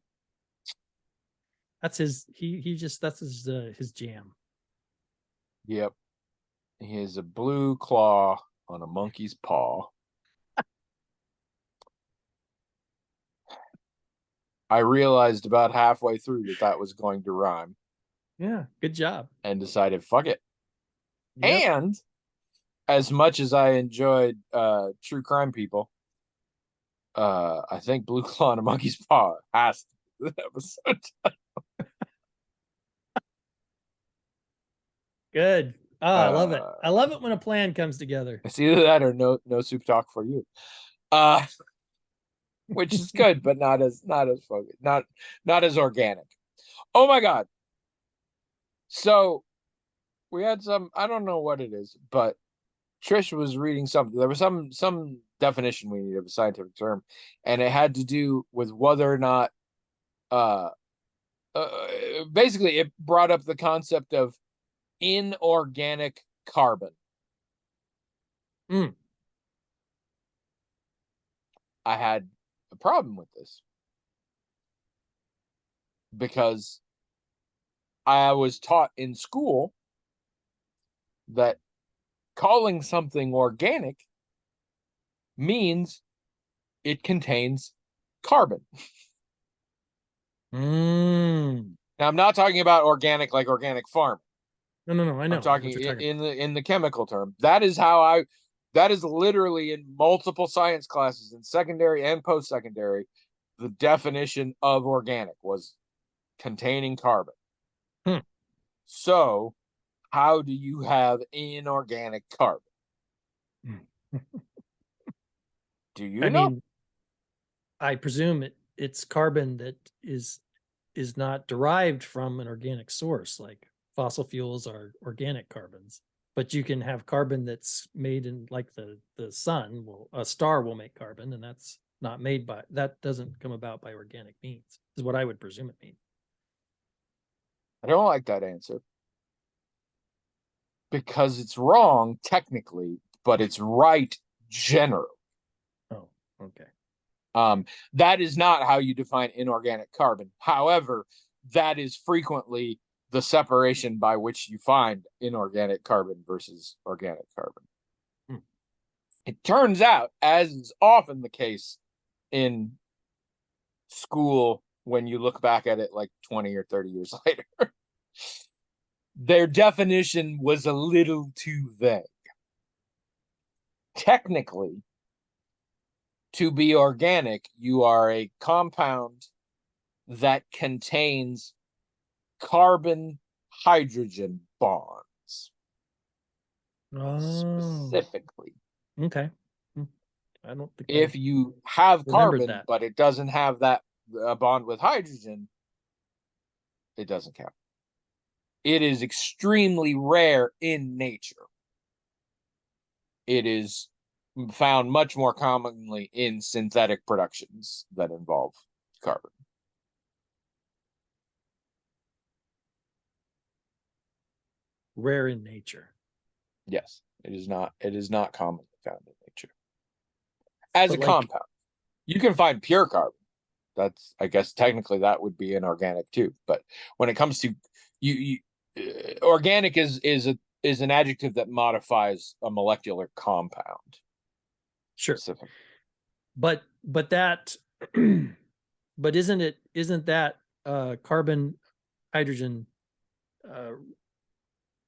That's his that's his jam. Yep. He has a blue claw on a monkey's paw. I realized about halfway through that was going to rhyme. Yeah, good job. And decided, fuck it. Yep. And as much as I enjoyed True Crime People, I think Blue Claw on a Monkey's Paw has to be the episode. Good. Oh, I love it. I love it when a plan comes together. It's either that or no soup talk for you. Which is good, but not as focused, not as organic. Oh my God. So we had some, I don't know what it is, but Trish was reading something. There was some definition we needed of a scientific term, and it had to do with whether or not uh, basically it brought up the concept of inorganic carbon. Mm. I had a problem with this because I was taught in school that calling something organic means it contains carbon. Mm. Now, I'm not talking about organic like organic farm. No, I know. I'm I know talking what you're talking about. in the chemical term. That is literally in multiple science classes in secondary and post-secondary. The definition of organic was containing carbon. Hmm. So, how do you have inorganic carbon? Do you I know? mean, I presume it's carbon that is not derived from an organic source, like fossil fuels are organic carbons. But you can have carbon that's made in, like the sun will, a star will make carbon, and that's not made by, that doesn't come about by organic means, is what I would presume it means. I don't like that answer because it's wrong technically, but it's right generally. Oh, okay. That is not how you define inorganic carbon. However, that is frequently the separation by which you find inorganic carbon versus organic carbon. Hmm. It turns out, as is often the case in school, when you look back at it like 20 or 30 years later, their definition was a little too vague. Technically, to be organic, you are a compound that contains carbon hydrogen bonds Oh, specifically. okay. I don't think I If you have remembered carbon that. but it doesn't have that bond with hydrogen, it doesn't count. It is extremely rare in nature. It is found much more commonly in synthetic productions that involve carbon. Rare in nature. Yes, it is not. It is not commonly found in nature as a But like, compound. You can find pure carbon. That's, I guess, technically that would be inorganic too. But when it comes to organic is an adjective that modifies a molecular compound sure. specifically. But that but isn't that carbon hydrogen uh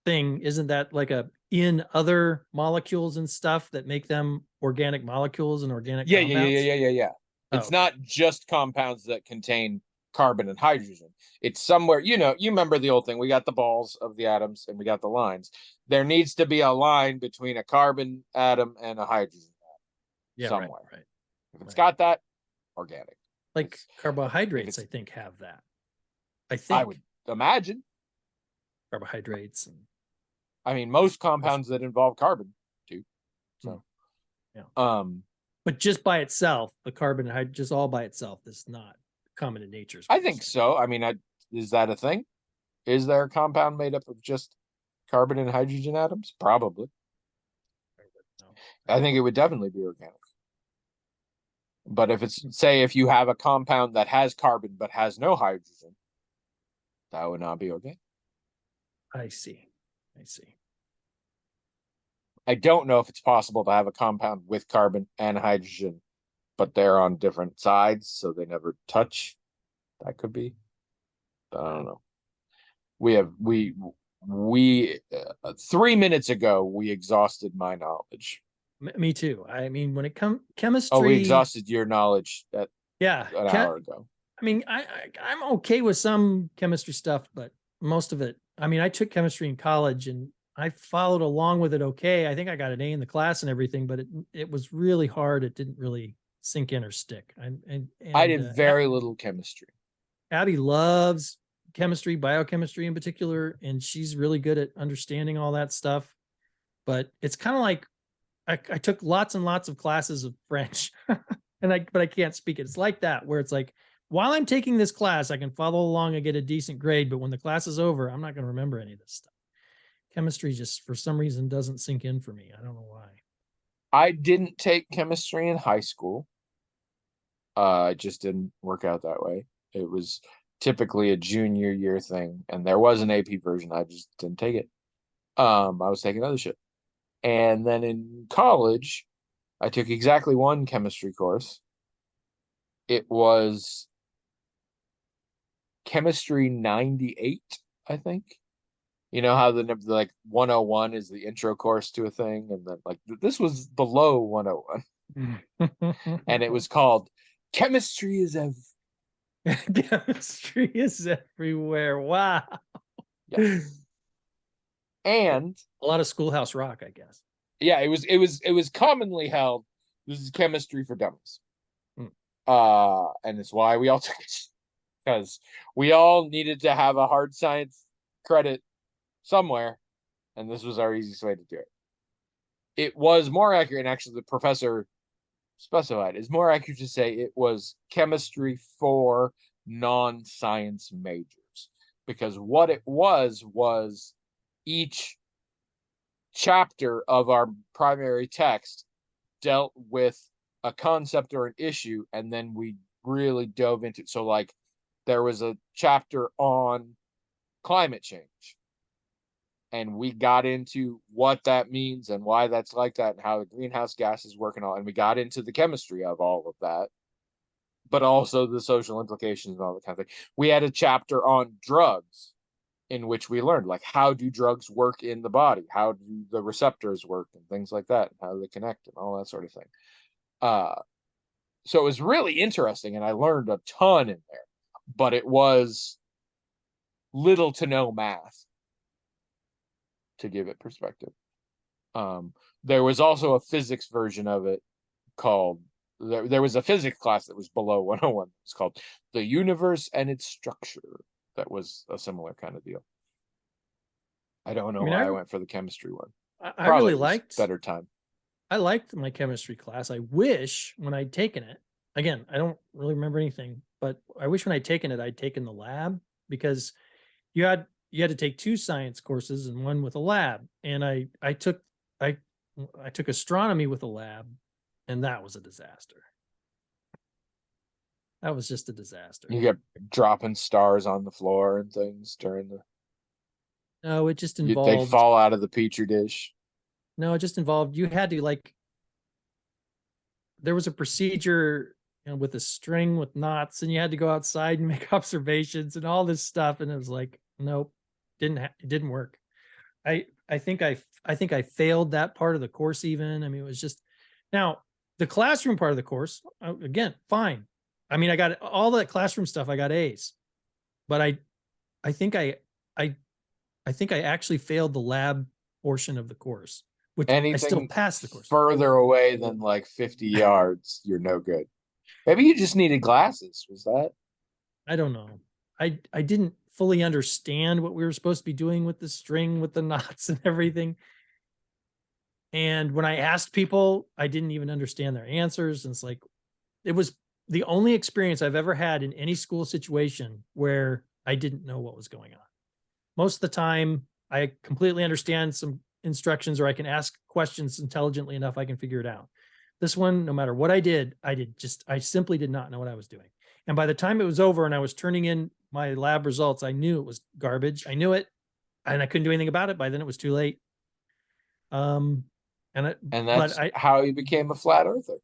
thing, isn't that like a in other molecules and stuff that make them organic molecules and organic compounds? Yeah. Oh, It's okay. not just compounds that contain carbon and hydrogen. It's somewhere, you remember the old thing. We got the balls of the atoms and we got the lines. There needs to be a line between a carbon atom and a hydrogen atom Yeah, somewhere. right. If it's got that, organic. Like carbohydrates, it's- I think have that. I I think would imagine. carbohydrates and I mean, most compounds that involve carbon do. So, yeah. But just by itself, the carbon and hydrogen, just all by itself, is not common in nature. I think so. I mean, is that a thing? Is there a compound made up of just carbon and hydrogen atoms? Probably. I think it would definitely be organic. But if it's, say, if you have a compound that has carbon but has no hydrogen, that would not be organic. I see. I don't know if it's possible to have a compound with carbon and hydrogen, but they're on different sides, so they never touch. That could be. I don't know. We 3 minutes ago we exhausted my knowledge. Me too. I mean, when it comes Oh, we chemistry, exhausted your knowledge an hour ago. I mean, I'm okay with some chemistry stuff, but most of it, I mean, I took chemistry in college and I followed along with it okay. I think I got an A in the class and everything, but it was really hard. It didn't really sink in or stick. I did very little chemistry. Abby loves chemistry, biochemistry in particular, and she's really good at understanding all that stuff. But it's kind of like I took lots and lots of classes of French, but I can't speak it. It's like that, where it's like, while I'm taking this class, I can follow along and get a decent grade, but when the class is over, I'm not going to remember any of this stuff. Chemistry just for some reason doesn't sink in for me. I don't know why. I didn't take chemistry in high school. It just didn't work out that way. It was typically a junior year thing, and there was an AP version. I just didn't take it. I was taking other shit. And then in college, I took exactly one chemistry course. It was chemistry 98, I think. You know how the like 101 is the intro course to a thing, and then like this was below 101, and it was called Chemistry is Chemistry is everywhere. Wow. Yes. And a lot of Schoolhouse Rock, I guess. Yeah, it was commonly held. This is chemistry for dummies. And it's why we all took it, because we all needed to have a hard science credit somewhere, and this was our easiest way to do it. It was more accurate, and actually the professor specified, it's more accurate to say it was chemistry for non-science majors, because what it was each chapter of our primary text dealt with a concept or an issue, and then we really dove into it. So like there was a chapter on climate change, and we got into what that means and why that's like that and how the greenhouse gases work and all, and we got into the chemistry of all of that, but also the social implications and all that kind of thing. We had a chapter on drugs, in which we learned like how do drugs work in the body, how do the receptors work and things like that, and how they connect and all that sort of thing. So it was really interesting, and I learned a ton in there, but it was little to no math, to give it perspective. There was also a physics version of it called, there was a physics class that was below 101. It's called The Universe and Its Structure. That was a similar kind of deal. I don't know why I went for the chemistry one. I really liked better time. I liked my chemistry class. I wish when I'd taken it, again, I don't really remember anything, but I wish when I'd taken it, I'd taken the lab, because you had to take 2 science courses and one with a lab. And I took astronomy with a lab, and that was a disaster. That was just a disaster. You kept dropping stars on the floor and things during the. No, it just involved. They'd fall out of the petri dish. No, it just involved, you had to like, there was a procedure, you know, with a string with knots, and you had to go outside and make observations and all this stuff. And it was like, nope, it didn't work. I think I failed that part of the course even. I mean, it was just, now the classroom part of the course, again, fine. I mean, I got all that classroom stuff, I got A's, but I think I actually failed the lab portion of the course, which Anything I still passed the course. Further away than like 50 yards, you're no good. Maybe you just needed glasses. Was that? I don't know. I didn't fully understand what we were supposed to be doing with the string, with the knots and everything. And when I asked people, I didn't even understand their answers. And it's like, it was the only experience I've ever had in any school situation where I didn't know what was going on. Most of the time, I completely understand some instructions, or I can ask questions intelligently enough, I can figure it out. This one, no matter what I did, I simply did not know what I was doing. And by the time it was over and I was turning in my lab results, I knew it was garbage. I knew it, and I couldn't do anything about it. By then it was too late. And that's how you became a flat earther.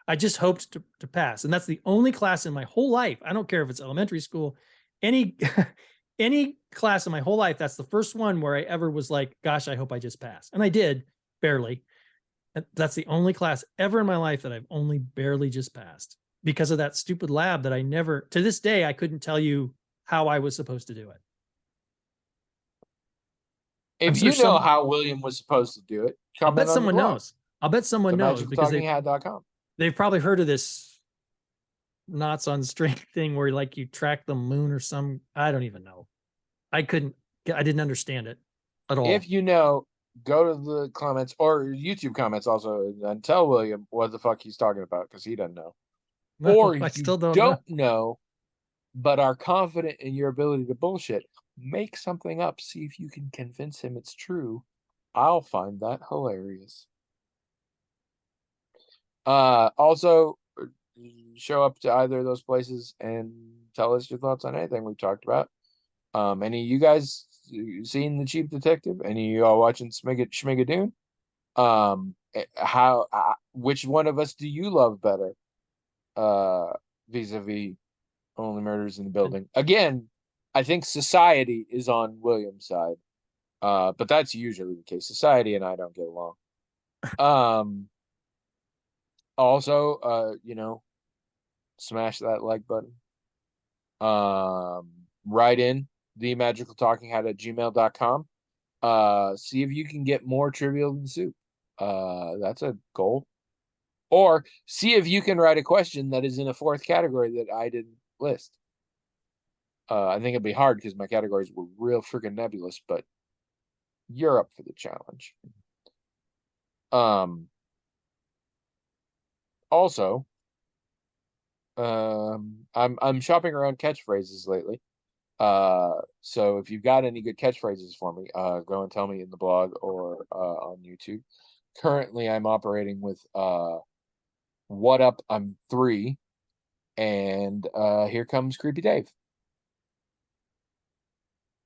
I just hoped to pass. And that's the only class in my whole life. I don't care if it's elementary school, any class in my whole life. That's the first one where I ever was like, gosh, I hope I just pass. And I did, barely. That's the only class ever in my life that I've only barely just passed, because of that stupid lab that I never, to this day, I couldn't tell you how I was supposed to do it. If you know how William was supposed to do it, I'll bet someone knows. I'll bet someone knows, because they've probably heard of this knots on string thing where like you track the moon or some, I don't even know. I didn't understand it at all. If you know, go to the comments or YouTube comments also and tell William what the fuck he's talking about because he doesn't know. No, Or I if you still don't know. don't know, but are confident in your ability to bullshit, make something up. See if you can convince him it's true. I'll find that hilarious. Also, show up to either of those places and tell us your thoughts on anything we've talked about. Any of you guys seen The Cheap Detective? Any of y'all watching Schmigadoon? Which one of us do you love better? Vis-a-vis Only Murders in the Building. Again, I think society is on William's side. But that's usually the case. Society and I don't get along. Also, smash that like button. Write in themagicaltalkinghead@gmail.com. See if you can get more Trivial Than Soup. That's a goal. Or see if you can write a question that is in a fourth category that I didn't list. I think it'd be hard because my categories were real freaking nebulous, but you're up for the challenge. Also, I'm shopping around catchphrases lately. So if you've got any good catchphrases for me, go and tell me in the blog or on YouTube. Currently, I'm operating with What Up? I'm 3, and here comes Creepy Dave.